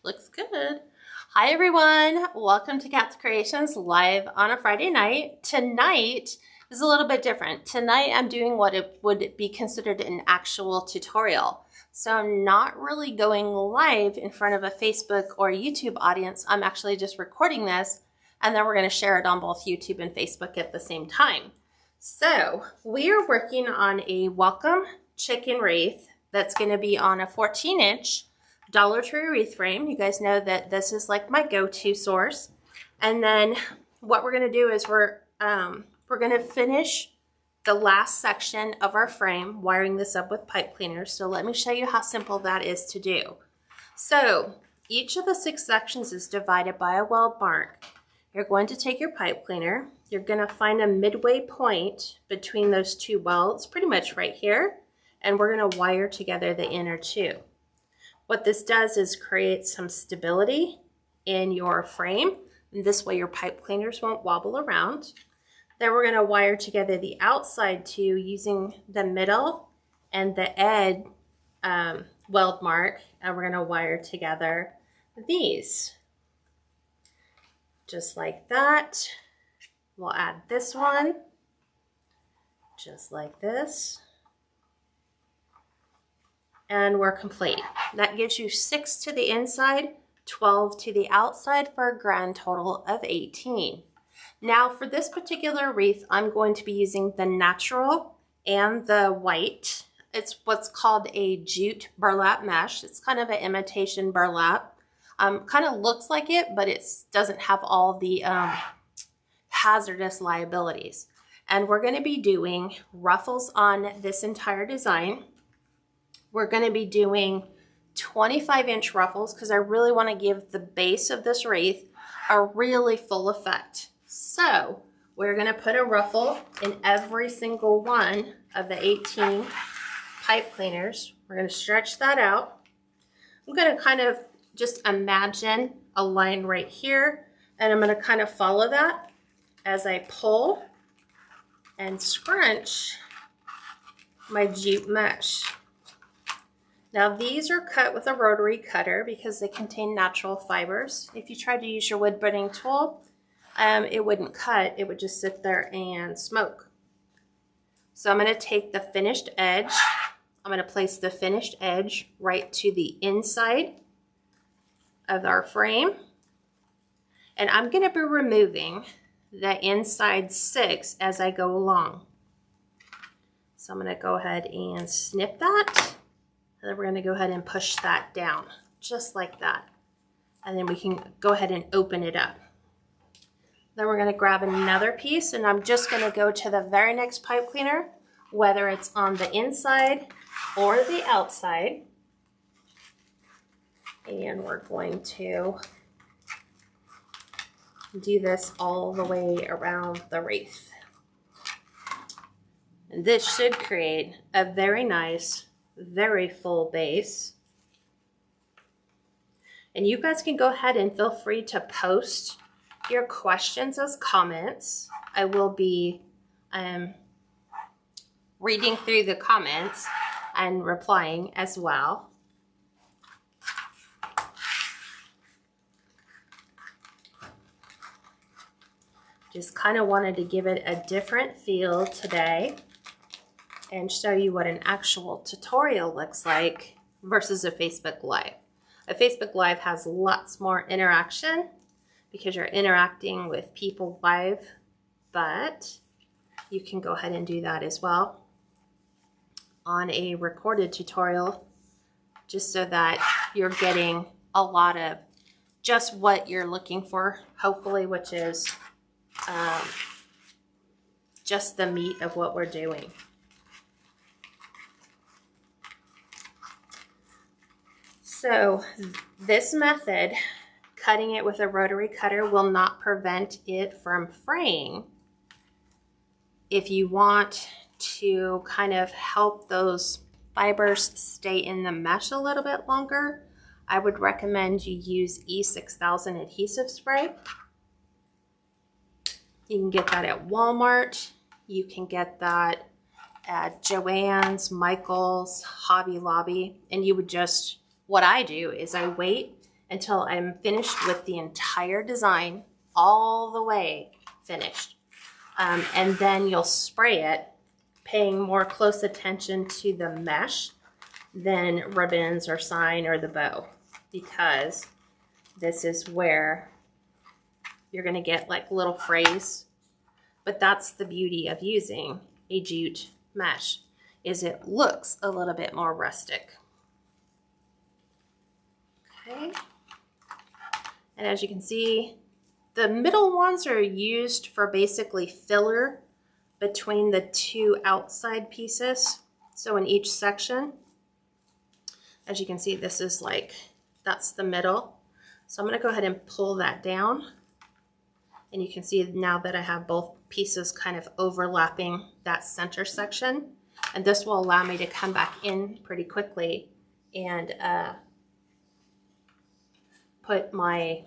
Looks good. Hi everyone, welcome to Kats Creations live on a Friday night. Tonight is a little bit different. Tonight I'm doing what it would be considered an actual tutorial. So I'm not really going live in front of a Facebook or YouTube audience. I'm actually just recording this and then we're going to share it on both YouTube and Facebook at the same time. So we are working on a welcome chicken wreath that's going to be on a 14-inch Dollar Tree wreath frame. You guys know that this is like my go-to source. And then what we're going to do is we're going to finish the last section of our frame, wiring this up with pipe cleaners. So let me show you how simple that is to do. So each of the 6 sections is divided by a weld mark. You're going to take your pipe cleaner. You're going to find a midway point between those 2 welds, pretty much right here. And we're going to wire together the inner 2. What this does is create some stability in your frame. And this way your pipe cleaners won't wobble around. Then we're going to wire together the outside 2 using the middle and the edge weld mark. And we're going to wire together these. Just like that. We'll add this one. Just like this. And we're complete. That gives you 6 to the inside, 12 to the outside for a grand total of 18. Now for this particular wreath, I'm going to be using the natural and the white. It's what's called a jute burlap mesh. It's kind of an imitation burlap. Kind of looks like it, but it doesn't have all the hazardous liabilities. And we're going to be doing ruffles on this entire design. We're going to be doing 25-inch ruffles because I really want to give the base of this wreath a really full effect. So we're going to put a ruffle in every single one of the 18 pipe cleaners. We're going to stretch that out. I'm going to kind of just imagine a line right here, and I'm going to kind of follow that as I pull and scrunch my jute mesh. Now these are cut with a rotary cutter because they contain natural fibers. If you try to use your wood burning tool, it wouldn't cut, it would just sit there and smoke. So I'm going to take the finished edge, I'm going to place the finished edge right to the inside of our frame. And I'm going to be removing the inside 6 as I go along. So I'm going to go ahead and snip that. And then we're going to go ahead and push that down, just like that. And then we can go ahead and open it up. Then we're going to grab another piece, and I'm just going to go to the very next pipe cleaner, whether it's on the inside or the outside. And we're going to do this all the way around the wreath. And this should create a very nice, very full base. And you guys can go ahead and feel free to post your questions as comments. I will be reading through the comments and replying as well. Just kind of wanted to give it a different feel today and show you what an actual tutorial looks like versus a Facebook Live. A Facebook Live has lots more interaction because you're interacting with people live, but you can go ahead and do that as well on a recorded tutorial, just so that you're getting a lot of just what you're looking for, hopefully, which is just the meat of what we're doing. So this method, cutting it with a rotary cutter, will not prevent it from fraying. If you want to kind of help those fibers stay in the mesh a little bit longer, I would recommend you use E6000 adhesive spray. You can get that at Walmart. You can get that at Joann's, Michael's, Hobby Lobby, and you would just, what I do is I wait until I'm finished with the entire design, all the way finished. And then you'll spray it, paying more close attention to the mesh than ribbons or sign or the bow, because this is where you're going to get like little frays. But that's the beauty of using a jute mesh, is it looks a little bit more rustic. Okay. And as you can see, the middle ones are used for basically filler between the two outside pieces. So in each section, as you can see, this is like, that's the middle. So I'm going to go ahead and pull that down. And you can see now that I have both pieces kind of overlapping that center section. And this will allow me to come back in pretty quickly and put my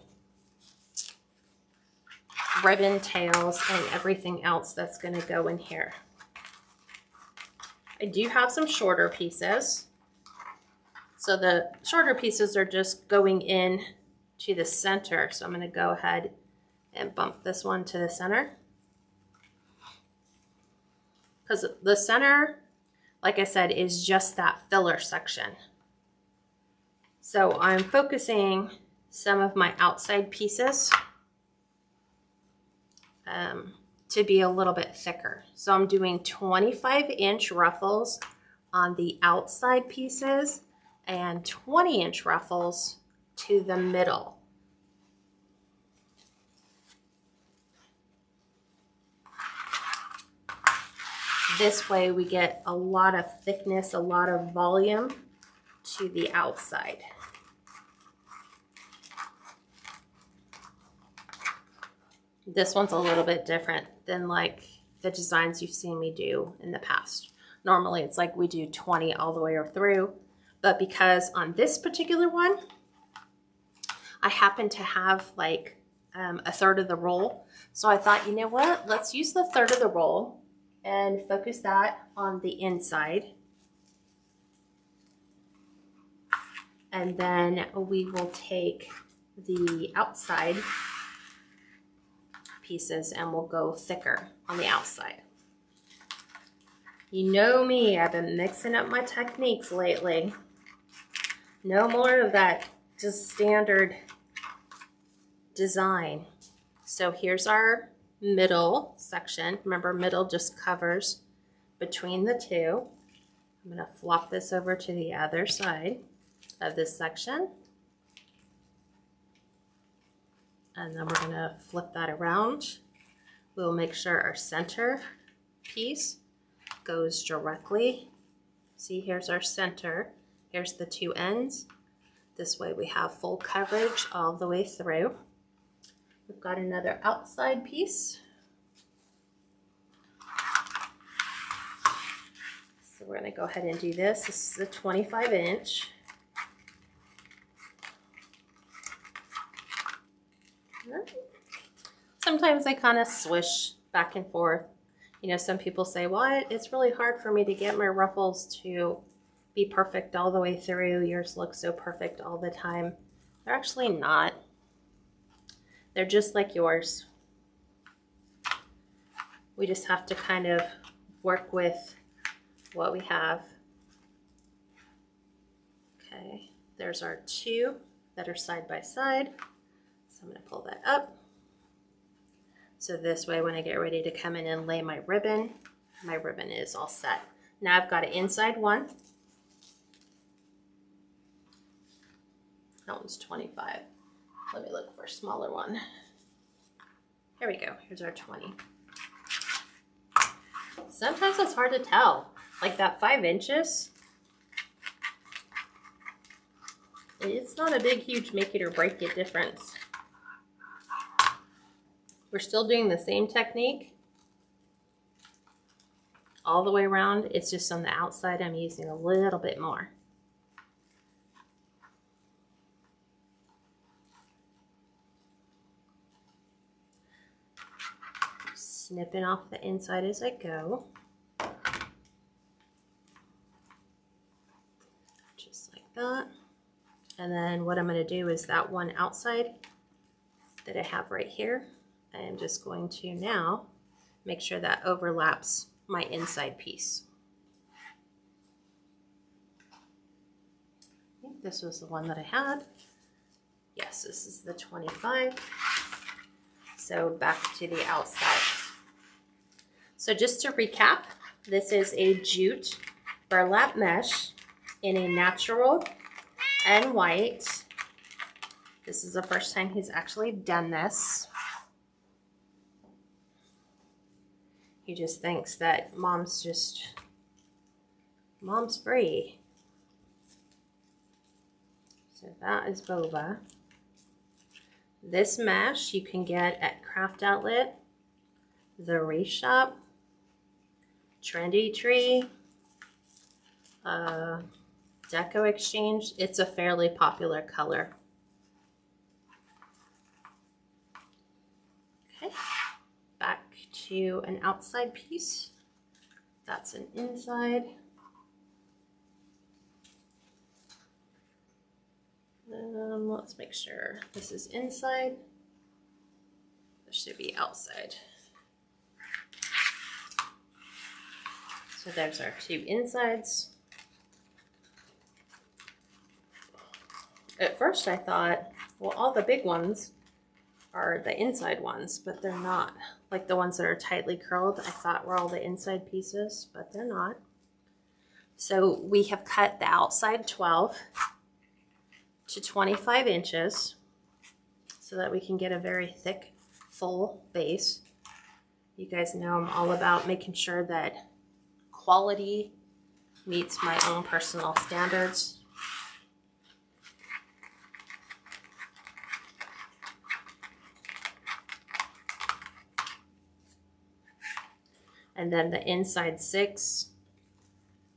ribbon tails and everything else that's going to go in here. I do have some shorter pieces. So the shorter pieces are just going in to the center. So I'm going to go ahead and bump this one to the center. Because the center, like I said, is just that filler section. So I'm focusing some of my outside pieces to be a little bit thicker. So I'm doing 25-inch ruffles on the outside pieces and 20-inch ruffles to the middle. This way we get a lot of thickness, a lot of volume to the outside. This one's a little bit different than like the designs you've seen me do in the past. Normally it's like we do 20 all the way through, but because on this particular one, I happen to have like a third of the roll. So I thought, you know what, let's use the third of the roll and focus that on the inside. And then we will take the outside pieces and we'll go thicker on the outside. You know me, I've been mixing up my techniques lately. No more of that just standard design. So here's our middle section. Remember, middle just covers between the two. I'm going to flop this over to the other side of this section. And then we're going to flip that around. We'll make sure our center piece goes directly. See, here's our center. Here's the two ends. This way we have full coverage all the way through. We've got another outside piece. So we're going to go ahead and do this. This is a 25-inch. Sometimes I kind of swish back and forth. You know, some people say, well, it's really hard for me to get my ruffles to be perfect all the way through. Yours look so perfect all the time. They're actually not. They're just like yours. We just have to kind of work with what we have. Okay, there's our two that are side by side. So I'm going to pull that up. So this way, when I get ready to come in and lay my ribbon is all set. Now I've got an inside one. That one's 25. Let me look for a smaller one. Here we go. Here's our 20. Sometimes it's hard to tell. Like that 5 inches. It's not a big, huge make it or break it difference. We're still doing the same technique all the way around. It's just on the outside I'm using a little bit more. Snipping off the inside as I go. Just like that. And then what I'm going to do is that one outside that I have right here, I'm just going to now make sure that overlaps my inside piece. I think this was the one that I had. Yes, this is the 25. So back to the outside. So just to recap, this is a jute burlap mesh in a natural and white. This is the first time he's actually done this. He just thinks that mom's free. So that is boba. This mesh you can get at Craft Outlet, the Wreath Shop, Trendy Tree, Deco Exchange. It's a fairly popular color. Okay, back to an outside piece. That's an inside. Let's make sure this is inside. This should be outside. So there's our two insides. At first I thought, well, all the big ones are the inside ones, but they're not. Like the ones that are tightly curled, I thought were all the inside pieces, but they're not. So we have cut the outside 12 to 25 inches so that we can get a very thick, full base. You guys know I'm all about making sure that quality meets my own personal standards. And then the inside 6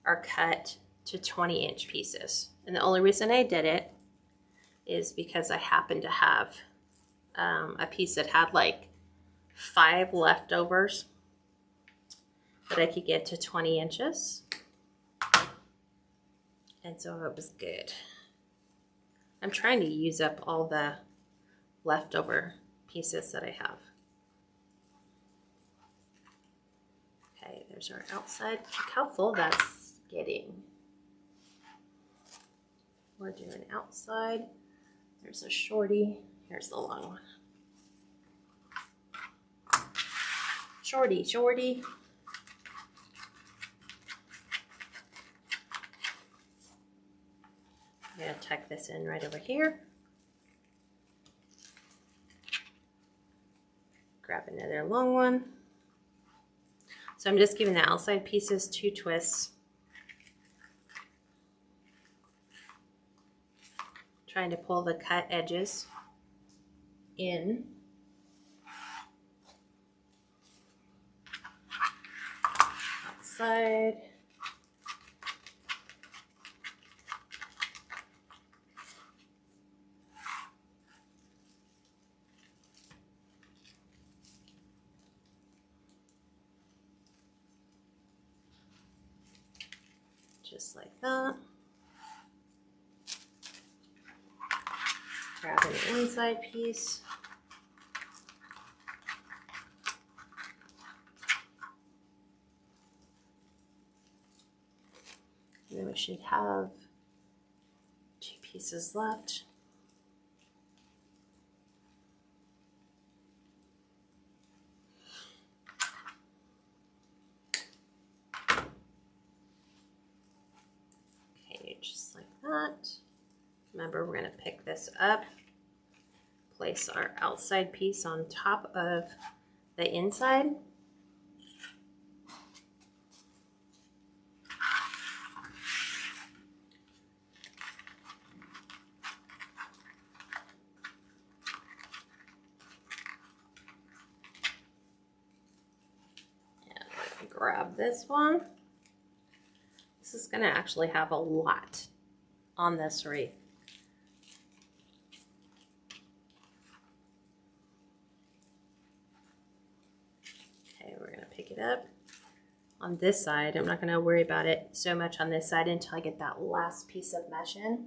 are cut to 20-inch pieces. And the only reason I did it is because I happened to have a piece that had like 5 leftovers that I could get to 20 inches. And so it was good. I'm trying to use up all the leftover pieces that I have. Okay, there's our outside. Look how full that's getting. We're doing outside. There's a shorty. Here's the long one. Shorty, shorty. I'm going to tuck this in right over here. Grab another long one. So I'm just giving the outside pieces 2 twists. Trying to pull the cut edges in. Outside. Just like that. Grab an inside piece. And then we should have 2 pieces left. Okay, just like that. Remember, we're going to pick this up, place our outside piece on top of the inside. And we're going to grab this one. This is going to actually have a lot on this wreath. Pick it up on this side. I'm not going to worry about it so much on this side until I get that last piece of mesh in.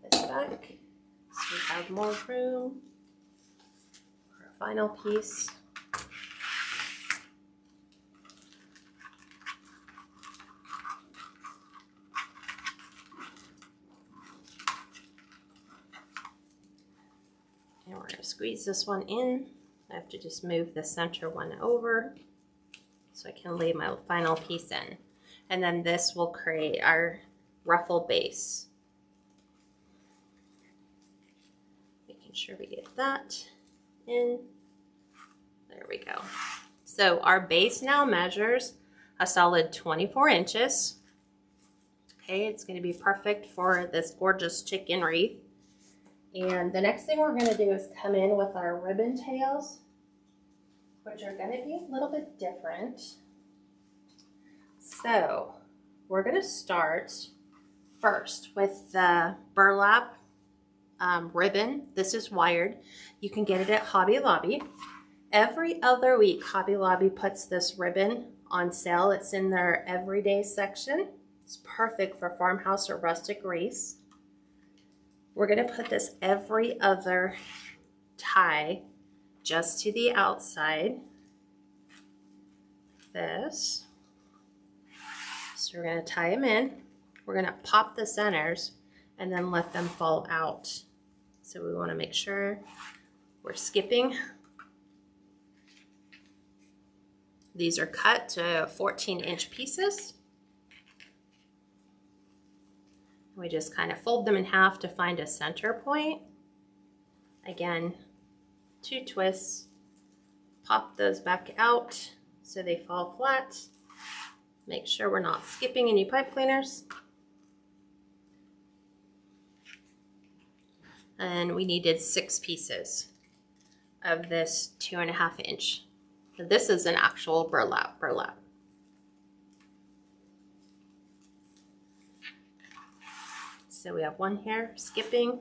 this back so we have more room for our final piece. And we're going to squeeze this one in. I have to just move the center one over so I can lay my final piece in. And then this will create our ruffle base. Making sure we get that in. There we go. So our base now measures a solid 24 inches. Okay, it's going to be perfect for this gorgeous chicken wreath. And the next thing we're going to do is come in with our ribbon tails, which are going to be a little bit different. So we're going to start first with the burlap ribbon. This is wired. You can get it at Hobby Lobby. Every other week, Hobby Lobby puts this ribbon on sale. It's in their everyday section. It's perfect for farmhouse or rustic wreaths. We're going to put this every other tie just to the outside. This. So we're going to tie them in. We're going to pop the centers and then let them fall out. So we want to make sure we're skipping. These are cut to 14-inch pieces. We just kind of fold them in half to find a center point. Again, 2 twists, pop those back out so they fall flat. Make sure we're not skipping any pipe cleaners. And we needed 6 pieces of this 2.5 inch. So this is an actual burlap. So we have one here, skipping.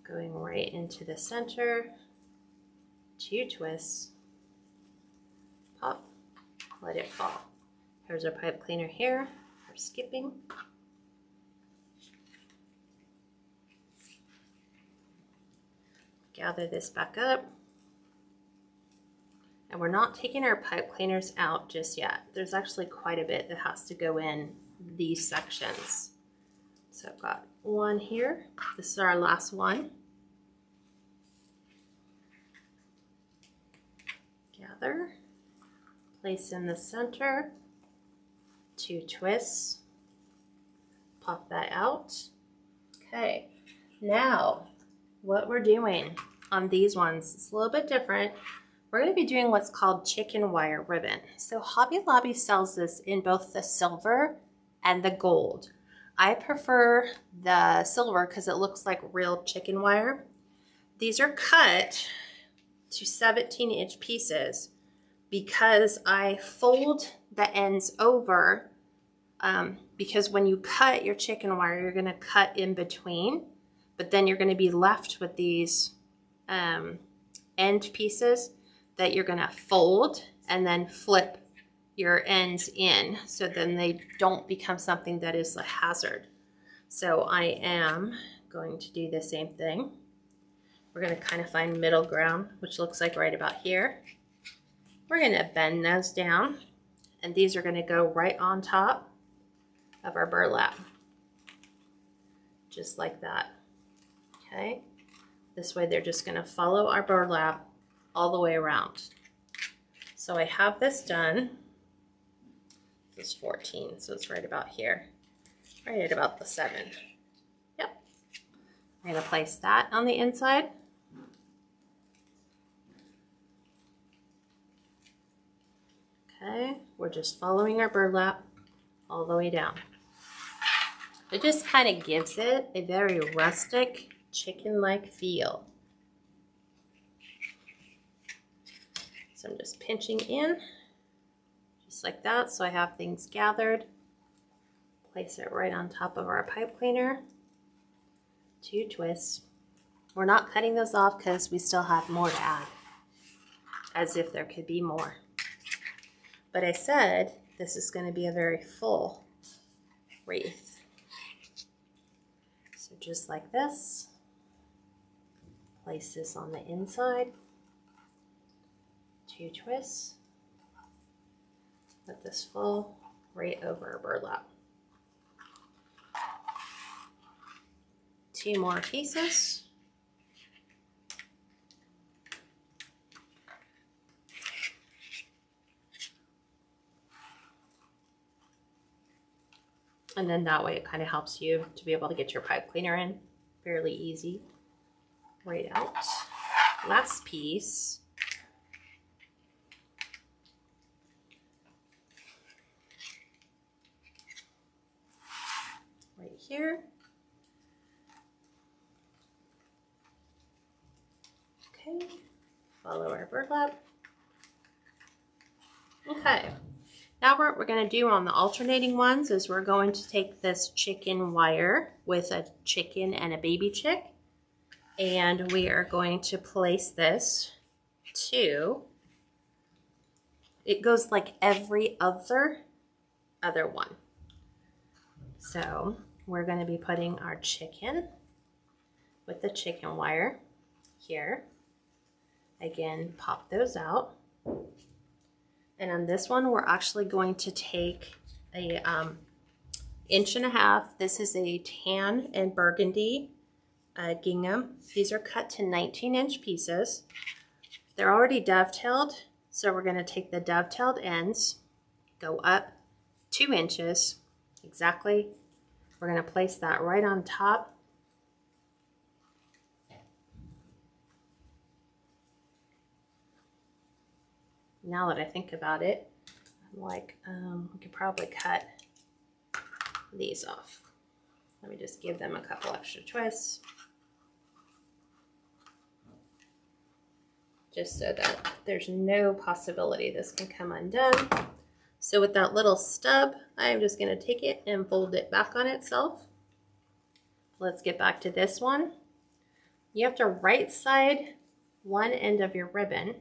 Going right into the center, 2 twists, pop, let it fall. Here's our pipe cleaner here, we're skipping. Gather this back up. And we're not taking our pipe cleaners out just yet. There's actually quite a bit that has to go in these sections. So I've got one here. This is our last one. Gather, place in the center, 2 twists, pop that out. Okay, now what we're doing on these ones is a little bit different. We're going to be doing what's called chicken wire ribbon. So Hobby Lobby sells this in both the silver and the gold. I prefer the silver because it looks like real chicken wire. These are cut to 17-inch pieces because I fold the ends over because when you cut your chicken wire, you're going to cut in between, but then you're going to be left with these end pieces that you're going to fold and then flip your ends in so then they don't become something that is a hazard. So I am going to do the same thing. We're going to kind of find middle ground, which looks like right about here. We're going to bend those down, and these are going to go right on top of our burlap, just like that. Okay, this way they're just going to follow our burlap all the way around. So I have this done. This is 14, so it's right about here, right at about the 7. Yep. I'm going to place that on the inside. Okay, we're just following our burlap all the way down. It just kind of gives it a very rustic, chicken-like feel. So I'm just pinching in, just like that, so I have things gathered. Place it right on top of our pipe cleaner. 2 twists. We're not cutting those off because we still have more to add, as if there could be more. But I said this is going to be a very full wreath. So just like this, place this on the inside, 2 twists, put this full right over burlap. 2 more pieces. And then that way it kind of helps you to be able to get your pipe cleaner in fairly easy. Right out. Last piece. Right here. Okay. Follow our burlap. Okay. Now what we're going to do on the alternating ones is we're going to take this chicken wire with a chicken and a baby chick, and we are going to place this to, it goes like every other one. So we're going to be putting our chicken with the chicken wire here. Again, pop those out. And on this one, we're actually going to take a 1.5 inch. This is a tan and burgundy gingham. These are cut to 19-inch pieces. They're already dovetailed, so we're going to take the dovetailed ends, go up 2 inches exactly. We're going to place that right on top. Now that I think about it, I'm like, we could probably cut these off. Let me just give them a couple extra twists. Just so that there's no possibility this can come undone. So with that little stub, I'm just going to take it and fold it back on itself. Let's get back to this one. You have to right side one end of your ribbon.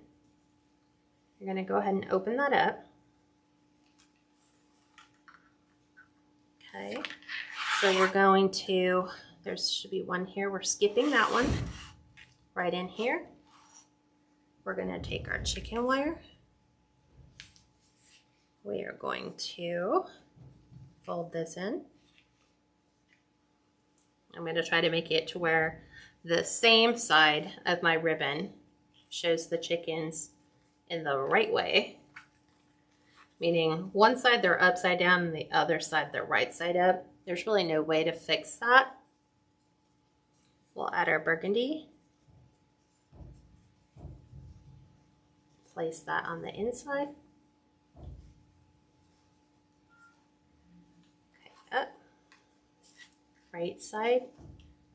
You're going to go ahead and open that up. Okay, so we're going to, there should be one here. We're skipping that one right in here. We're going to take our chicken wire. We are going to fold this in. I'm going to try to make it to where the same side of my ribbon shows the chickens in the right way, meaning one side they're upside down and the other side they're right side up. There's really no way to fix that. We'll add our burgundy. Place that on the inside. Okay, up. Right side,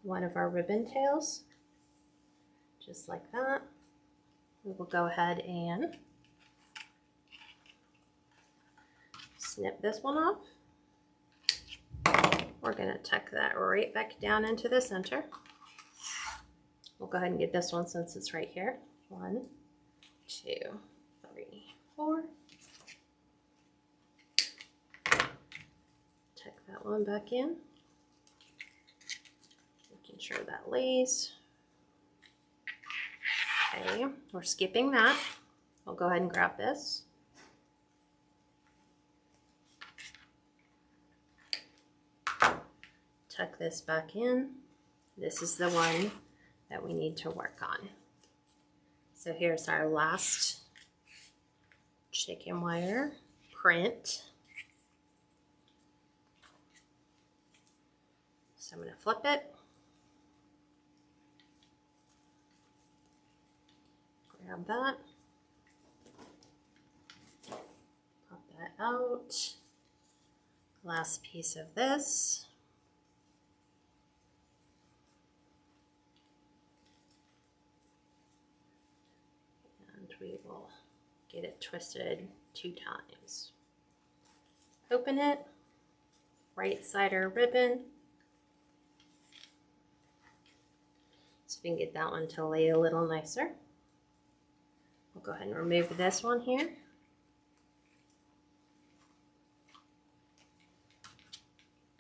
one of our ribbon tails, just like that. We will go ahead and snip this one off. We're going to tuck that right back down into the center. We'll go ahead and get this one since it's right here. 1, 2, 3, 4. Tuck that one back in. Making sure that lays. Okay, we're skipping that. We'll go ahead and grab this. Tuck this back in. This is the one that we need to work on. So here's our last chicken wire print. So I'm going to flip it. Grab that, pop that out, last piece of this, and we will get it twisted 2 times. Open it, right side our ribbon, so we can get that one to lay a little nicer. We'll go ahead and remove this one here.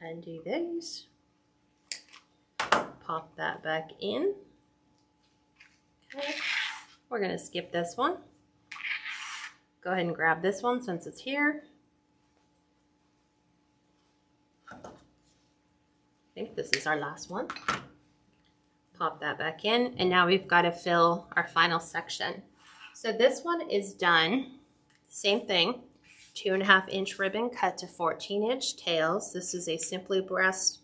Undo these. Pop that back in. Okay. We're going to skip this one. Go ahead and grab this one since it's here. I think this is our last one. Pop that back in, and now we've got to fill our final section. So this one is done. Same thing, 2.5 inch ribbon cut to 14 inch tails. This is a Simply Blessed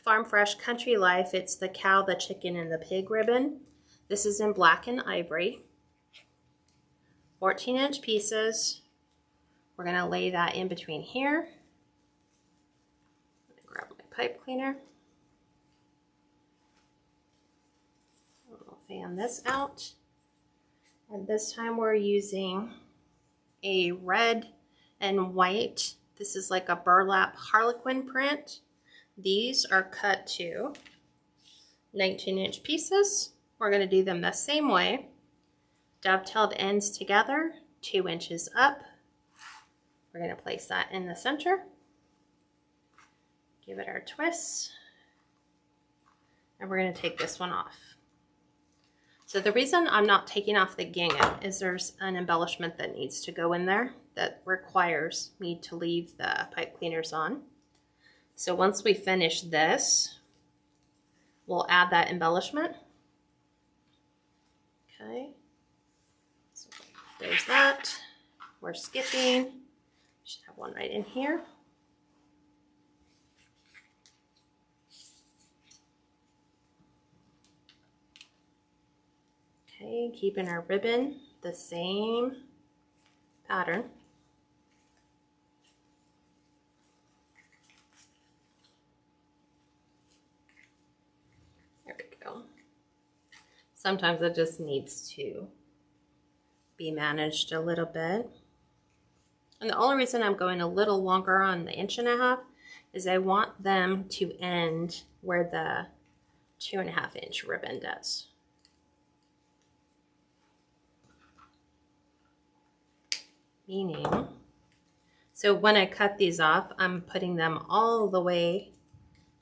Farm Fresh Country Life. It's the cow, the chicken, and the pig ribbon. This is in black and ivory. 14 inch pieces. We're going to lay that in between here. I'm going to grab my pipe cleaner. I'll fan this out. And this time we're using a red and white. This is like a burlap harlequin print. These are cut to 19 inch pieces. We're going to do them the same way. Dovetailed ends together, 2 inches up. We're going to place that in the center. Give it our twist. And we're going to take this one off. So the reason I'm not taking off the gingham is there's an embellishment that needs to go in there that requires me to leave the pipe cleaners on. So once we finish this, we'll add that embellishment. Okay. So there's that. We're skipping. Should have one right in here. Okay, keeping our ribbon the same pattern. There we go. Sometimes it just needs to be managed a little bit. And the only reason I'm going a little longer on the 1.5 inch is I want them to end where the 2.5 inch ribbon does. Meaning, so when I cut these off, I'm putting them all the way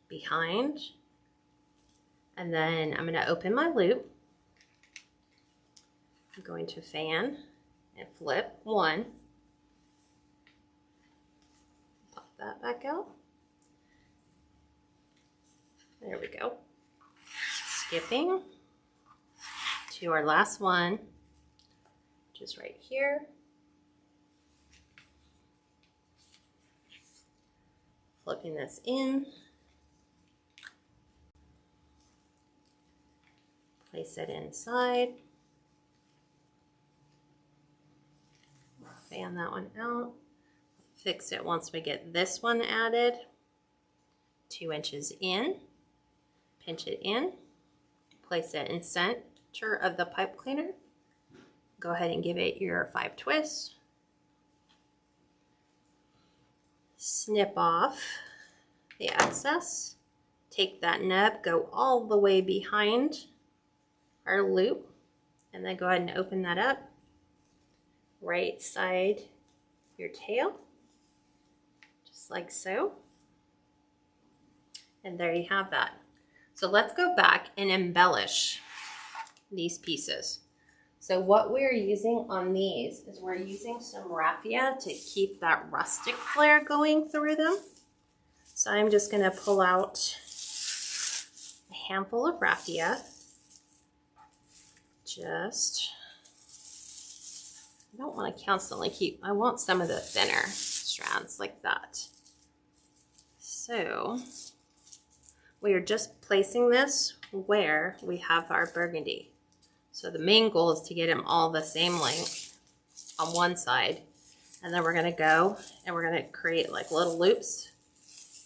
behind, and then I'm going to open my loop. I'm going to fan and flip one, pop that back out. There we go. Skipping to our last one, which is right here. Flipping this in, place it inside, fan that one out, fix it once we get this one added, 2 inches in, pinch it in, place it in center of the pipe cleaner, go ahead and give it your 5 twists. Snip off the excess, take that nub, go all the way behind our loop, and then go ahead and open that up, right side your tail, just like so. And there you have that. So let's go back and embellish these pieces. So what we're using on these is we're using some raffia to keep that rustic flair going through them. So I'm just going to pull out a handful of raffia. Just, I don't want to constantly keep, I want some of the thinner strands like that. So we are just placing this where we have our burgundy. So the main goal is to get them all the same length on one side. And then we're going to go and we're going to create like little loops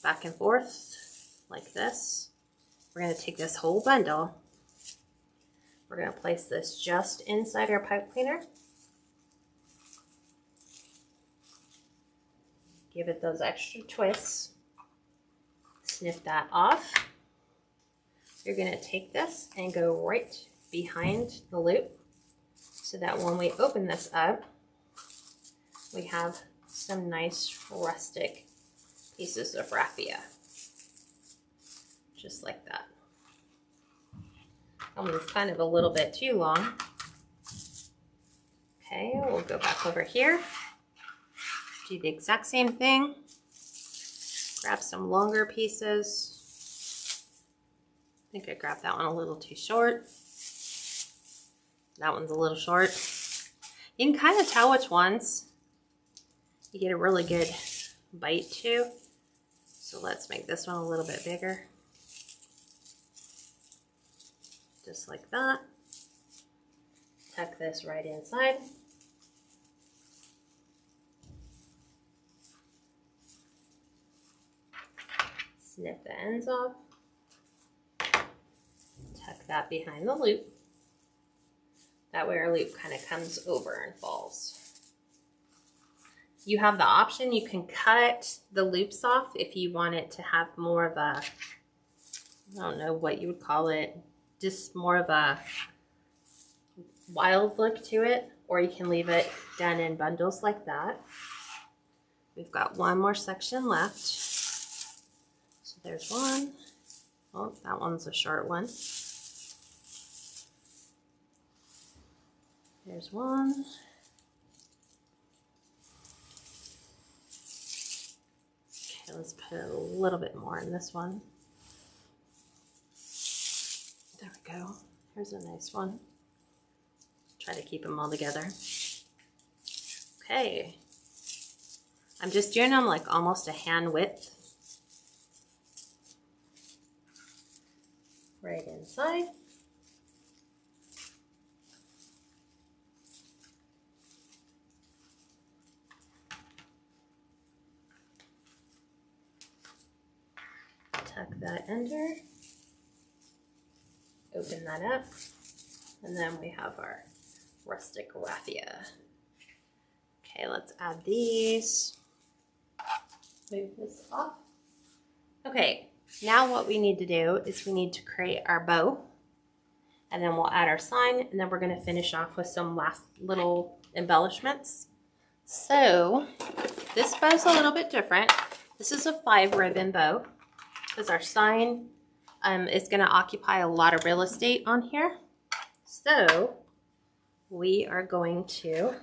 back and forth like this. We're going to take this whole bundle. We're going to place this just inside our pipe cleaner. Give it those extra twists. Snip that off. You're going to take this and go right behind the loop so that when we open this up, we have some nice rustic pieces of raffia. Just like that. That one's kind of a little bit too long. Okay, we'll go back over here. Do the exact same thing. Grab some longer pieces. I think I grabbed that one a little too short. That one's a little short. You can kind of tell which ones you get a really good bite to. So let's make this one a little bit bigger. Just like that. Tuck this right inside. Snip the ends off. Tuck that behind the loop. That way our loop kind of comes over and falls. You have the option, you can cut the loops off if you want it to have more of a, I don't know what you would call it, just more of a wild look to it, or you can leave it done in bundles like that. We've got one more section left. So there's one. Oh, that one's a short one. There's one. Okay, let's put a little bit more in this one. There we go. Here's a nice one. Try to keep them all together. Okay. I'm just doing them like almost a hand width. Right inside. Tuck that under. Open that up. And then we have our rustic raffia. Okay, let's add these. Move this off. Okay, now what we need to do is we need to create our bow. And then we'll add our sign, and then we're going to finish off with some last little embellishments. So this bow's a little bit different. This is a 5-ribbon bow because our sign is going to occupy a lot of real estate on here. So we are going to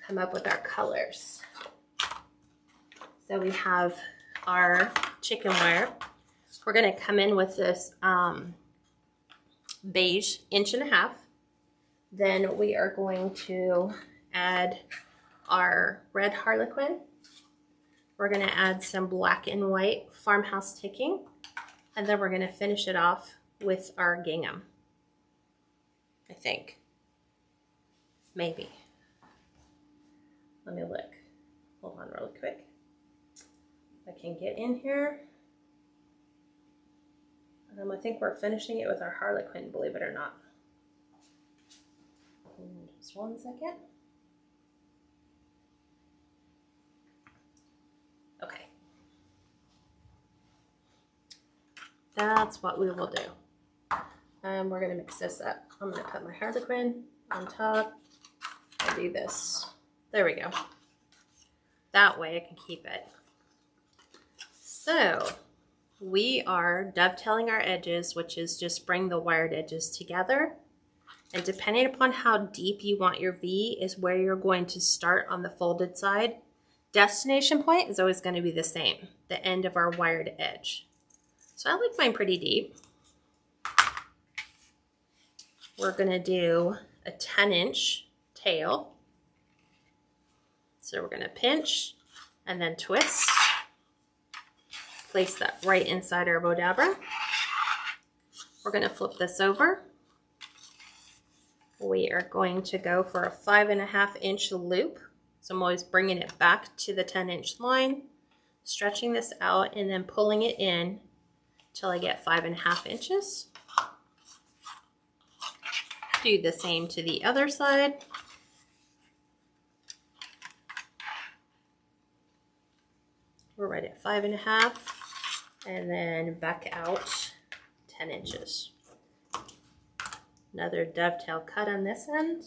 come up with our colors. So we have our chicken wire. We're going to come in with this beige 1.5 inches. Then we are going to add our red harlequin. We're going to add some black and white farmhouse ticking. And then we're going to finish it off with our gingham. I think. Maybe. Let me look. Hold on really quick. I can get in here. I think we're finishing it with our harlequin, believe it or not. Just one second. Okay. That's what we will do. We're going to mix this up. I'm going to put my harlequin on top. I'll do this. There we go. That way I can keep it. So we are dovetailing our edges, which is just bring the wired edges together. And depending upon how deep you want your V is where you're going to start on the folded side. Destination point is always going to be the same, the end of our wired edge. So I like mine pretty deep. We're going to do a 10-inch tail. So we're going to pinch and then twist. Place that right inside our bow dabber. We're going to flip this over. We are going to go for a 5.5-inch loop. So I'm always bringing it back to the 10-inch line, stretching this out, and then pulling it in till I get 5.5 inches. Do the same to the other side. We're right at 5.5, and then back out 10 inches. Another dovetail cut on this end.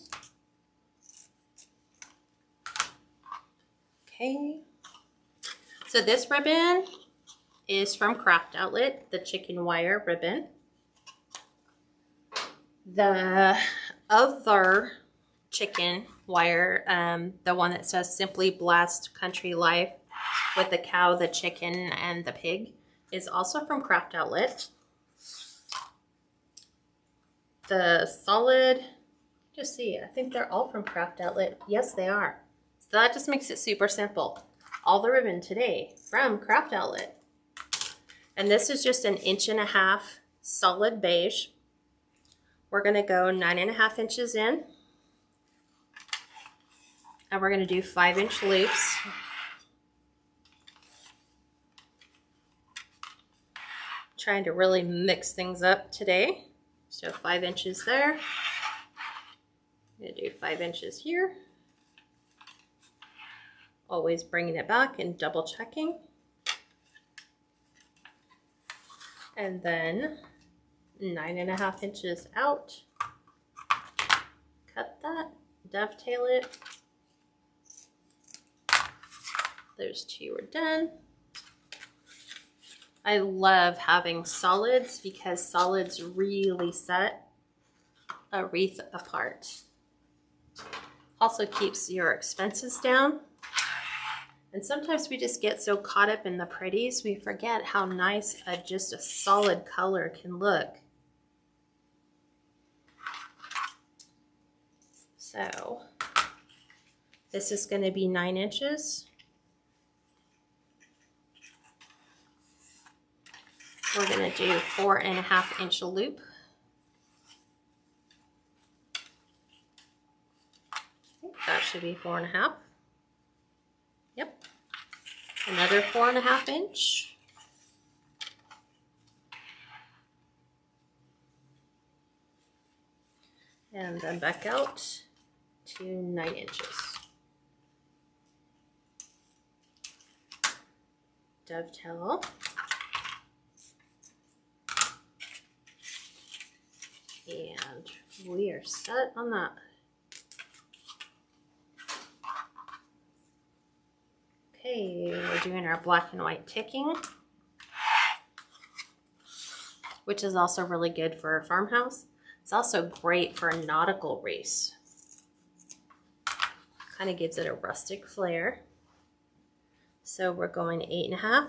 Okay, So this ribbon is from Craft Outlet, the chicken wire ribbon. The other chicken wire, the one that says Simply Blessed Country Life with the cow, the chicken, and the pig, is also from Craft Outlet. The solid, just see, I think they're all from Craft Outlet. Yes, they are. So that just makes it super simple. All the ribbon today from Craft Outlet. And this is just an 1.5 inch solid beige. We're gonna go 9.5 inches in. And we're gonna do 5-inch loops. Trying to really mix things up today. So 5 inches there. I'm gonna do 5 inches here. Always bringing it back and double checking. And then 9.5 inches out. Cut that, dovetail it. Those two are done. I love having solids because solids really set a wreath apart. Also keeps your expenses down. And sometimes we just get so caught up in the pretties, we forget how nice just a solid color can look. So this is going to be 9 inches. We're going to do 4.5 inch loop. That should be 4.5. Yep. Another 4.5 inch. And then back out to 9 inches. Dovetail. And we are set on that. Okay, we're doing our black and white ticking, which is also really good for a farmhouse. It's also great for a nautical wreath. Kind of gives it a rustic flair. So we're going 8.5,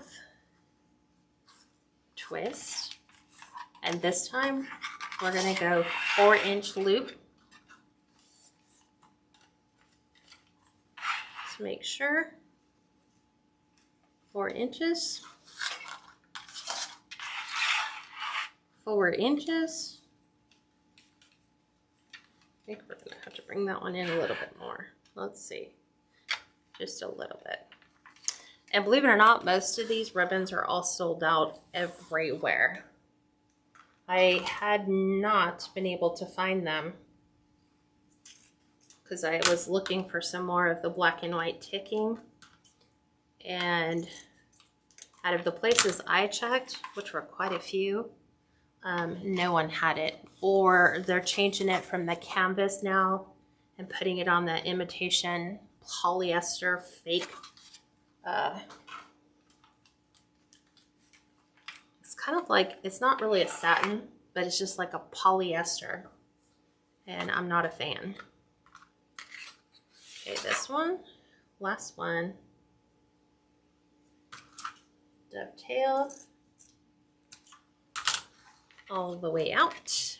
twist, and this time we're going to go 4-inch loop. Let's make sure. 4 inches. 4 inches. I think we're going to have to bring that one in a little bit more. Let's see. Just a little bit. And believe it or not, most of these ribbons are all sold out everywhere. I had not been able to find them because I was looking for some more of the black and white ticking. And out of the places I checked, which were quite a few, no one had it. Or they're changing it from the canvas now and putting it on the imitation polyester fake. It's kind of like, it's not really a satin, but it's just like a polyester. And I'm not a fan. Okay, this one, last one. Dovetail all the way out.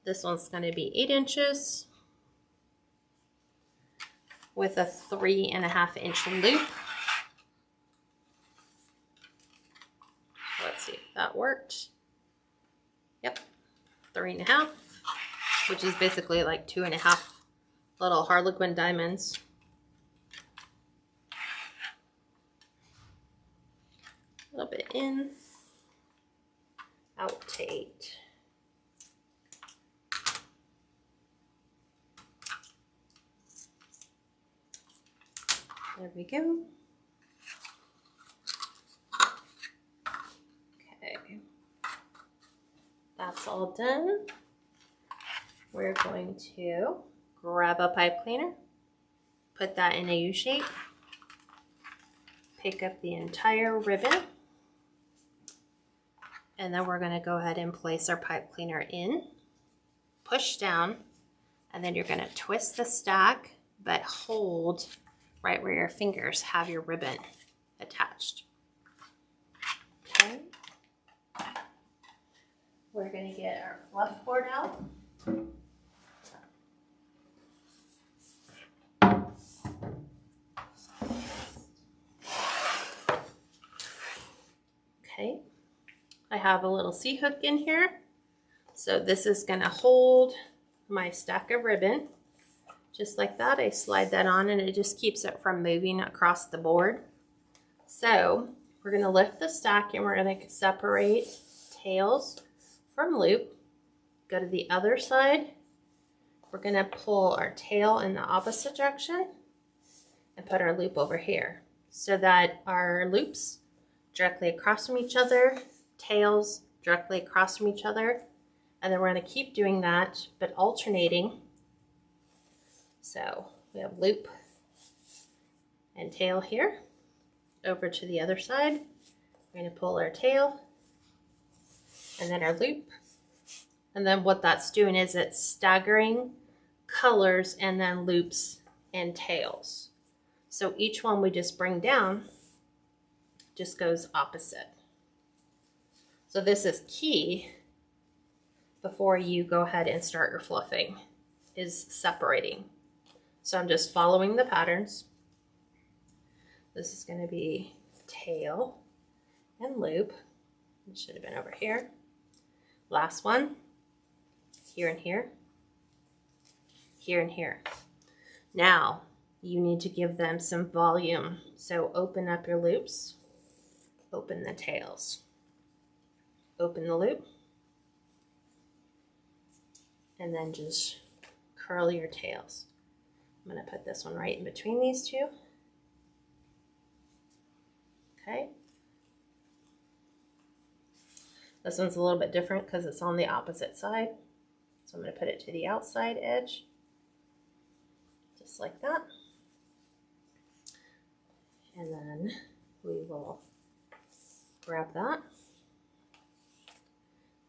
This one's going to be 8 inches with a 3.5 inch loop. Let's see if that worked. Yep, 3.5, which is basically like 2.5 little Harlequin diamonds. A little bit in, out to 8. There we go. Okay, that's all done. We're going to grab a pipe cleaner, put that in a U shape, pick up the entire ribbon, and then we're going to go ahead and place our pipe cleaner in, push down, and then you're going to twist the stack, but hold right where your fingers have your ribbon attached. Okay. We're going to get our fluff board out. Okay. I have a little C-hook in here. So this is going to hold my stack of ribbon. Just like that, I slide that on and it just keeps it from moving across the board. So we're going to lift the stack and we're going to separate tails from loop. Go to the other side. We're going to pull our tail in the opposite direction and put our loop over here so that our loops directly across from each other, tails directly across from each other, and then we're going to keep doing that but alternating. So we have loop and tail here. Over to the other side, we're going to pull our tail and then our loop. And then what that's doing is it's staggering colors and then loops and tails. So each one we just bring down just goes opposite. So this is key before you go ahead and start your fluffing, is separating. So I'm just following the patterns. This is going to be tail and loop. It should have been over here. Last one, here and here, here and here. Now you need to give them some volume. So open up your loops, open the tails, open the loop, and then just curl your tails. I'm going to put this one right in between these two. Okay. This one's a little bit different because it's on the opposite side. So I'm going to put it to the outside edge, just like that. And then we will grab that.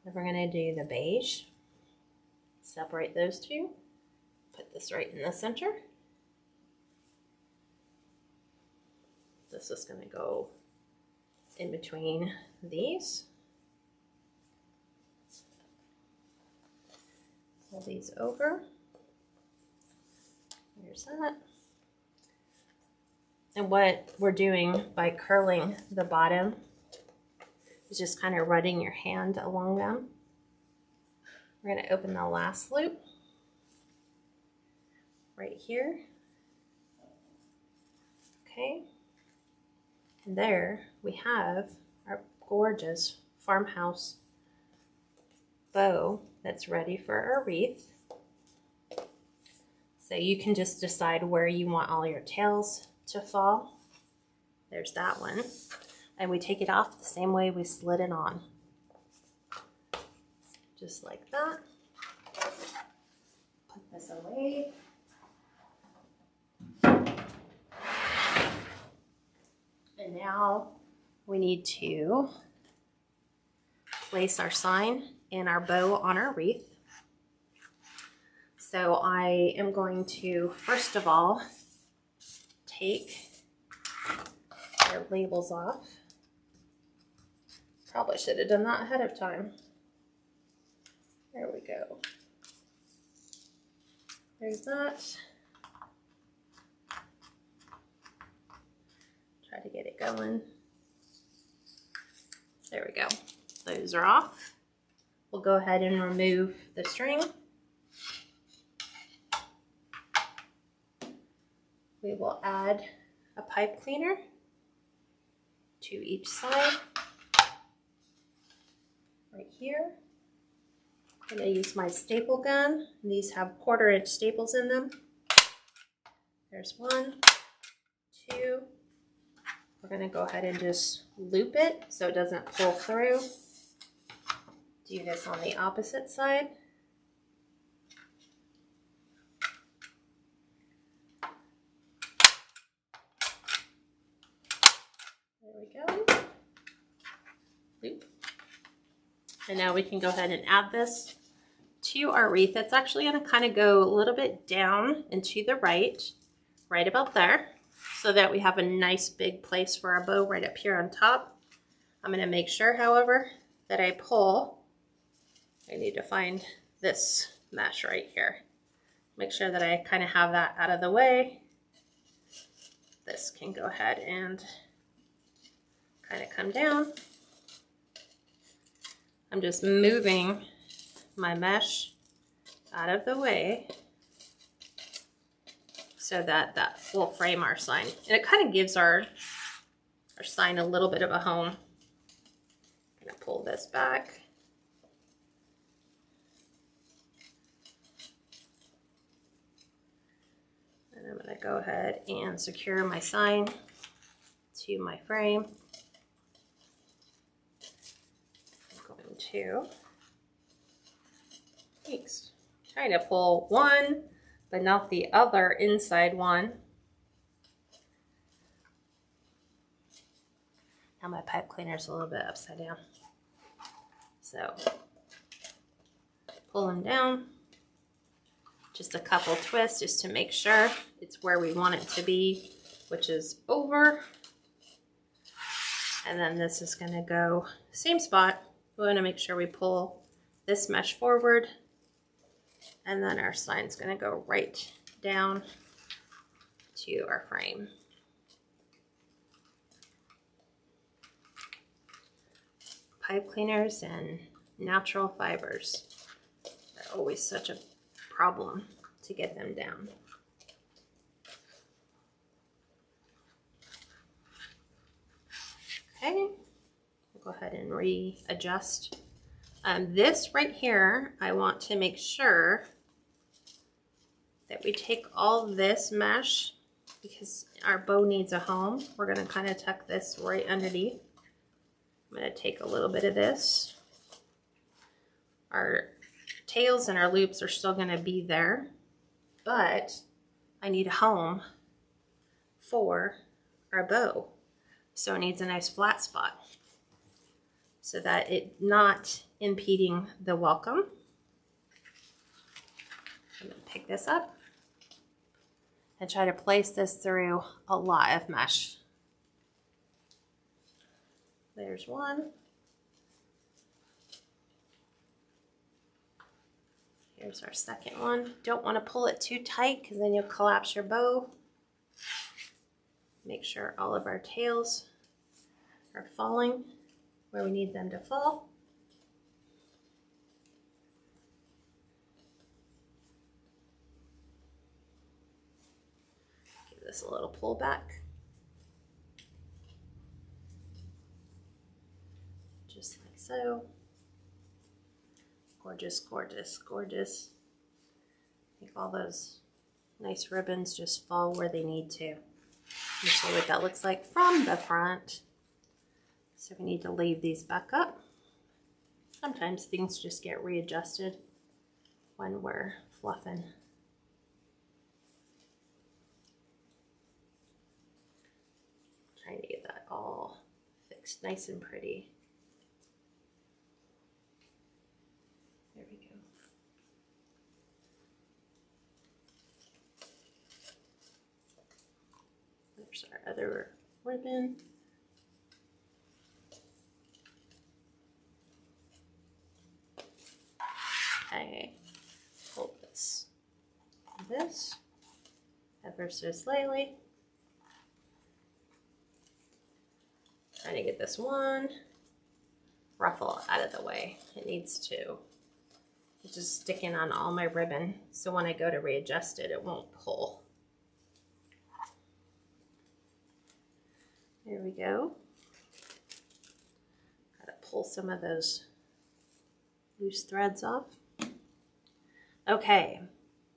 Then we're going to do the beige. Separate those two. Put this right in the center. This is going to go in between these. Pull these over. There's that. And what we're doing by curling the bottom is just kind of running your hand along them. We're going to open the last loop right here. Okay. And there we have our gorgeous farmhouse bow that's ready for our wreath. So you can just decide where you want all your tails to fall. There's that one. And we take it off the same way we slid it on. Just like that. Put this away. And now we need to place our sign and our bow on our wreath. So I am going to, first of all, take our labels off. Probably should have done that ahead of time. There we go. There's that. Try to get it going. There we go. Those are off. We'll go ahead and remove the string. We will add a pipe cleaner to each side. Right here. I'm going to use my staple gun. These have 1/4 inch staples in them. There's 1, 2. We're going to go ahead and just loop it so it doesn't pull through. Do this on the opposite side. go. Loop. And now we can go ahead and add this to our wreath. It's actually going to kind of go a little bit down and to the right about there, so that we have a nice big place for our bow right up here on top. I'm going to make sure, however, that I need to find this mesh right here. Make sure that I kind of have that out of the way. This can go ahead and kind of come down. I'm just moving my mesh out of the way so that that will frame our sign. And it kind of gives our sign a little bit of a home. I'm going to pull this back. And I'm going to go ahead and secure my sign to my frame. To trying to pull one but not the other inside one. Now my pipe cleaner is a little bit upside down, so pull them down, just a couple twists just to make sure it's where we want it to be, which is over. And then this is going to go same spot. We want to make sure we pull this mesh forward, and then our sign's going to go right down to our frame. Pipe cleaners and natural fibers, they're always such a problem to get them down. Okay. Go ahead and readjust. This right here, I want to make sure that we take all this mesh, because our bow needs a home. We're going to kind of tuck this right underneath. I'm going to take a little bit of this. Our tails and our loops are still going to be there, but I need a home for our bow. So it needs a nice flat spot, so that it's not impeding the welcome. I'm going to pick this up and try to place this through a lot of mesh. There's one. Here's our second one. Don't want to pull it too tight because then you'll collapse your bow. Make sure all of our tails are falling where we need them to fall. Give this a little pull back. Just like so. Gorgeous, gorgeous, gorgeous. Make all those nice ribbons just fall where they need to. Let me show you what that looks like from the front. So we need to leave these back up. Sometimes things just get readjusted when we're fluffing. Trying to get that all fixed nice and pretty. There we go. There's our other ribbon. Okay, hold this, ever so slightly. Trying to get this one ruffle out of the way. It needs to. It's just sticking on all my ribbon, so when I go to readjust it, it won't pull. There we go. Gotta pull some of those loose threads off. Okay,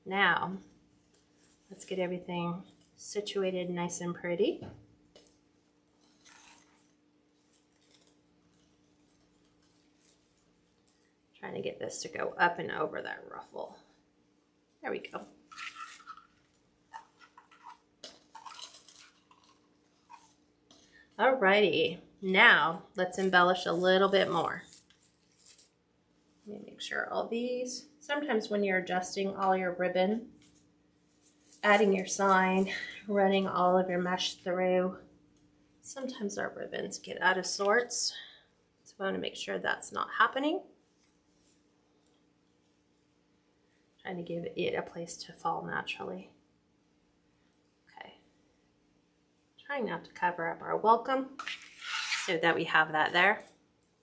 now let's get everything situated nice and pretty. Trying to get this to go up and over that ruffle. There we go. Alrighty, Now let's embellish a little bit more. Let me make sure all these, sometimes when you're adjusting all your ribbon, adding your sign, running all of your mesh through, sometimes our ribbons get out of sorts. So I want to make sure that's not happening. Trying to give it a place to fall naturally. Okay. Trying not to cover up our welcome so that we have that there.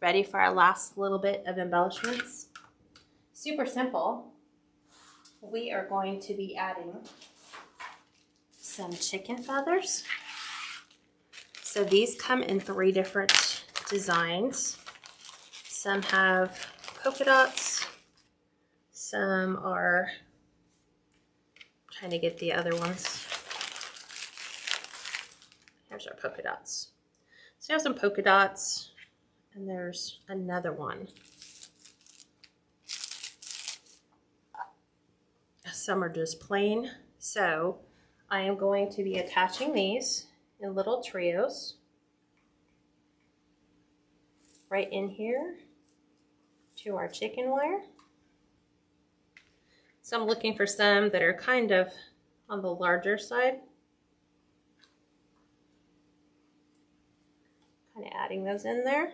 Ready for our last little bit of embellishments. Super simple. We are going to be adding some chicken feathers. So these come in 3 different designs. Some have polka dots. Some are, trying to get the other ones. Here's our polka dots. So you have some polka dots, and there's another one. Some are just plain. So I am going to be attaching these in little trios right in here to our chicken wire. So I'm looking for some that are kind of on the larger side. Kind of adding those in there.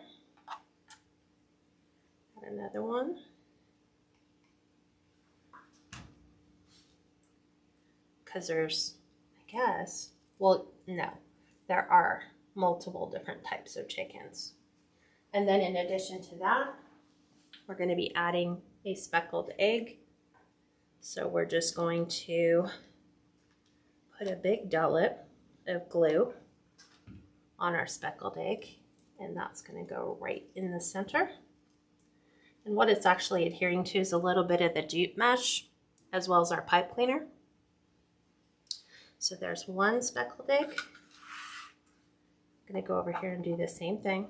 Add another one. Because there's, I guess, well, no, there are multiple different types of chickens. And then in addition to that, we're going to be adding a speckled egg. So we're just going to put a big dollop of glue on our speckled egg, and that's going to go right in the center. And what it's actually adhering to is a little bit of the jute mesh as well as our pipe cleaner. So there's one speckled egg. I'm going to go over here and do the same thing.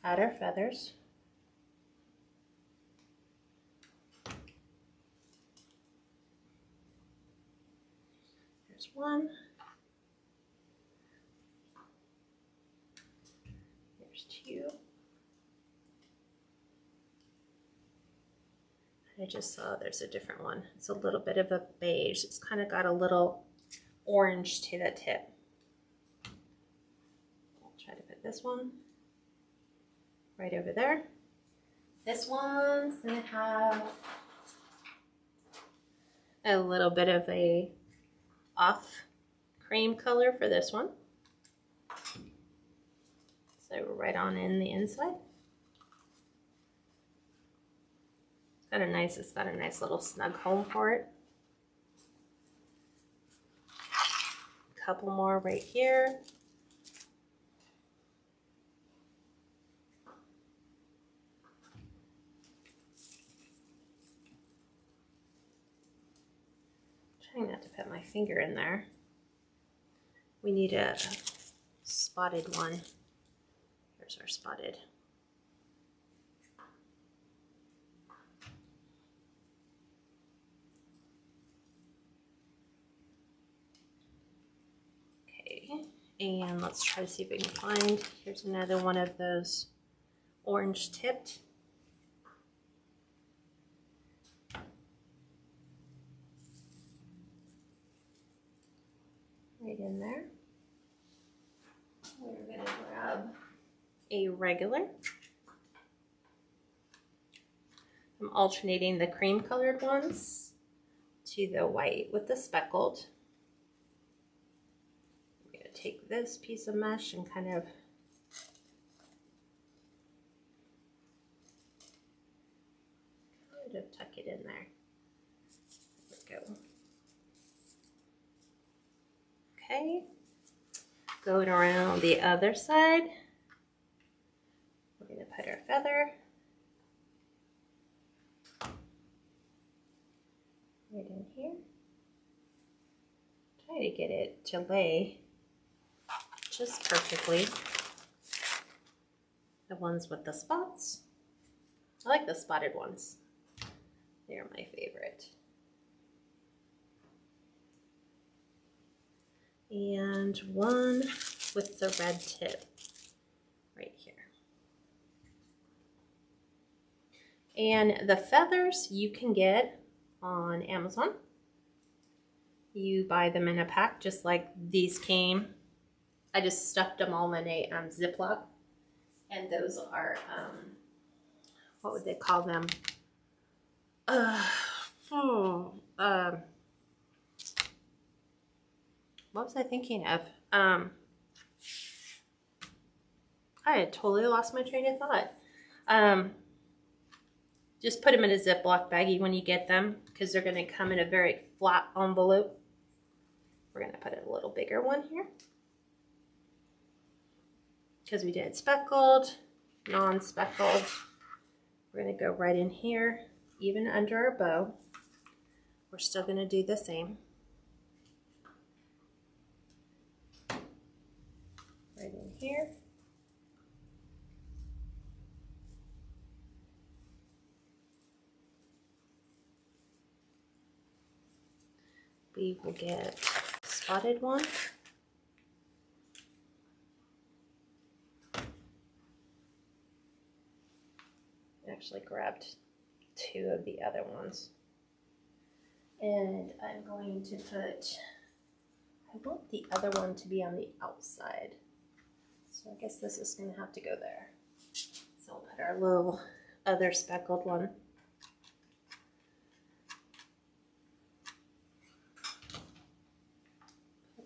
Add our feathers. There's one. There's 2. I just saw there's a different one. It's a little bit of a beige. It's kind of got a little orange to the tip. I'll try to put this one right over there. This one's going to have a little bit of a off cream color for this one. So right on in the inside. It's got a nice little snug home for it. A couple more right here. Trying not to put my finger in there. We need a spotted one. Here's our spotted. And let's try to see if we can find, here's another one of those orange tipped. Right in there. We're going to grab a regular. I'm alternating the cream colored ones to the white with the speckled. Take this piece of mesh and kind of tuck it in there. There we go. Okay, going around the other side, we're going to put our feather right in here. Try to get it to lay just perfectly. The ones with the spots. I like the spotted ones. They're my favorite. And one with the red tip. And the feathers you can get on Amazon. You buy them in a pack just like these came. I just stuffed them all in a Ziploc. And those are, what would they call them? What was I thinking of? I had totally lost my train of thought. Just put them in a Ziploc baggie when you get them because they're going to come in a very flat envelope. We're going to put a little bigger one here because we did speckled, non-speckled. We're going to go right in here, even under our bow. We're still going to do the same. Right in here. We will get a spotted one. I actually grabbed 2 of the other ones. And I'm going to put, I want the other one to be on the outside. So I guess this is going to have to go there. So we'll put our little other speckled one.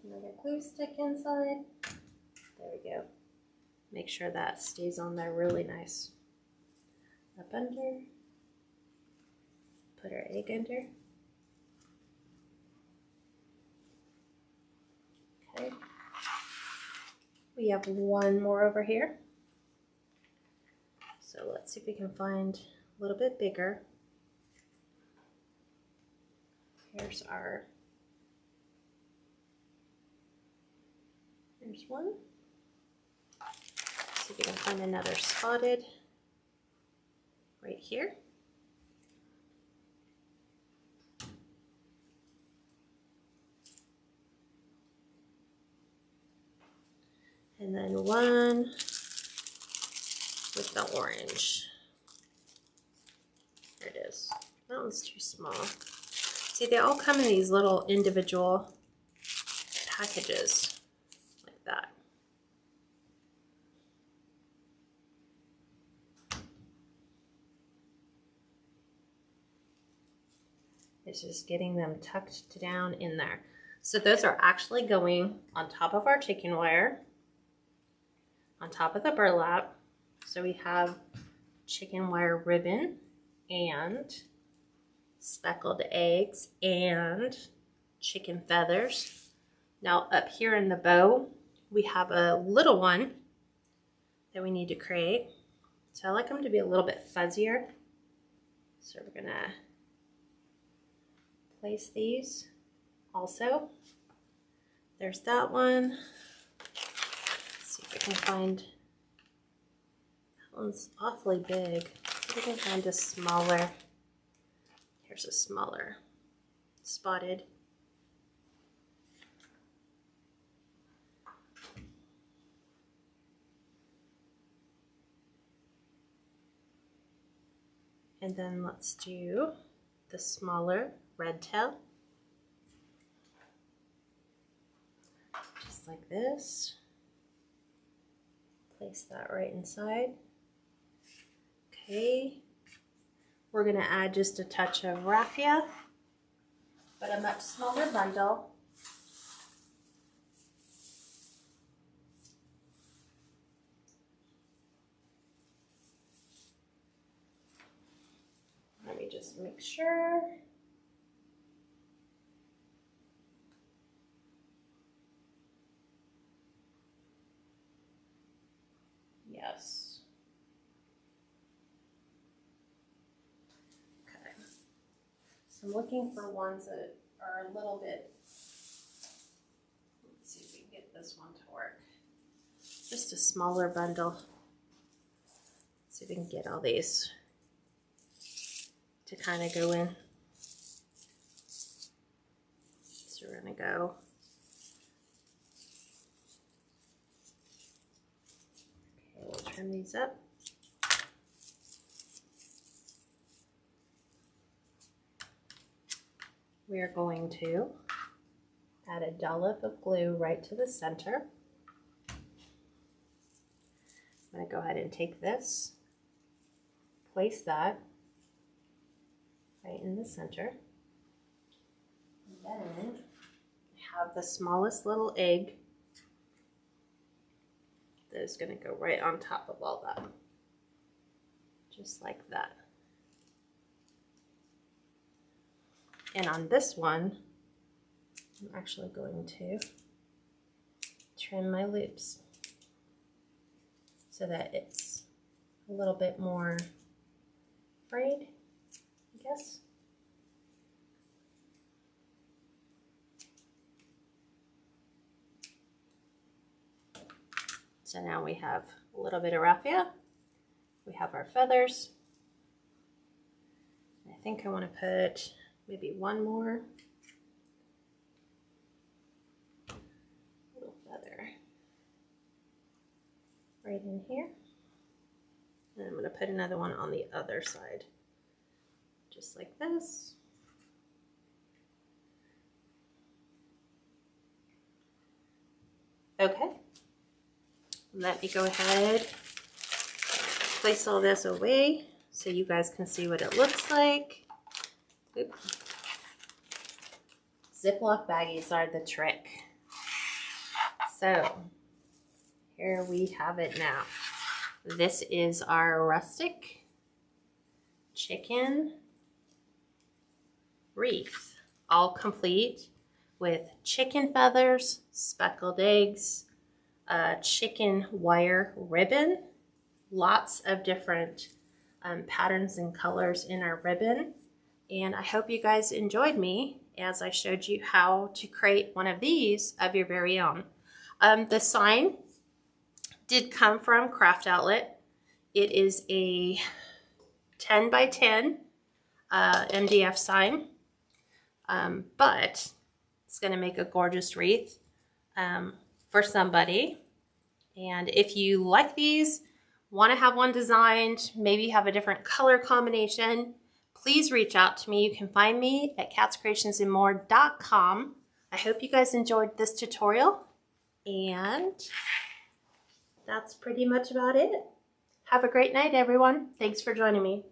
Another glue stick inside. There we go. Make sure that stays on there really nice. Up under. Put our egg under. Okay. We have one more over here. So let's see if we can find a little bit bigger. Here's our, there's one. See if we can find another spotted right here. And then one with the orange. There it is. That one's too small. See, they all come in these little individual packages like that. It's just getting them tucked down in there. So those are actually going on top of our chicken wire, on top of the burlap. So we have chicken wire ribbon and speckled eggs and chicken feathers. Now up here in the bow, we have a little one that we need to create. So I like them to be a little bit fuzzier. So we're gonna place these also. There's that one. Let's see if we can find, that one's awfully big. See if we can find a smaller. Here's a smaller spotted. And then let's do the smaller red tail. Just like this. Place that right inside. Okay. We're going to add just a touch of raffia, but a much smaller bundle. Let me just make sure. Yes. Okay. So I'm looking for ones that are a little bit, let's see if we can get this one to work. Just a smaller bundle. Let's see if we can get all these to kind of go in. So we're going to go okay, we'll trim these up. we are going to add a dollop of glue right to the center. I'm going to go ahead and take this, place that right in the center. And then I have the smallest little egg that is going to go right on top of all that. Just like that. And on this one, I'm actually going to trim my loops so that it's a little bit more frayed, I guess. So now we have a little bit of raffia. We have our feathers. I think I want to put maybe one more little feather right in here. And I'm going to put another one on the other side, just like this. Okay. Let me go ahead, place all this away so you guys can see what it looks like. Oops. Ziploc baggies are the trick. So here we have it now. This is our rustic chicken wreath, all complete with chicken feathers, speckled eggs, chicken wire ribbon, lots of different patterns and colors in our ribbon. And I hope you guys enjoyed me as I showed you how to create one of these of your very own. The sign did come from Craft Outlet. It is a 10 by 10 MDF sign, but it's going to make a gorgeous wreath for somebody. And if you like these, want to have one designed, maybe have a different color combination, please reach out to me. You can find me at KatsCreationsNMore.com. I hope you guys enjoyed this tutorial, and that's pretty much about it. Have a great night, everyone. Thanks for joining me.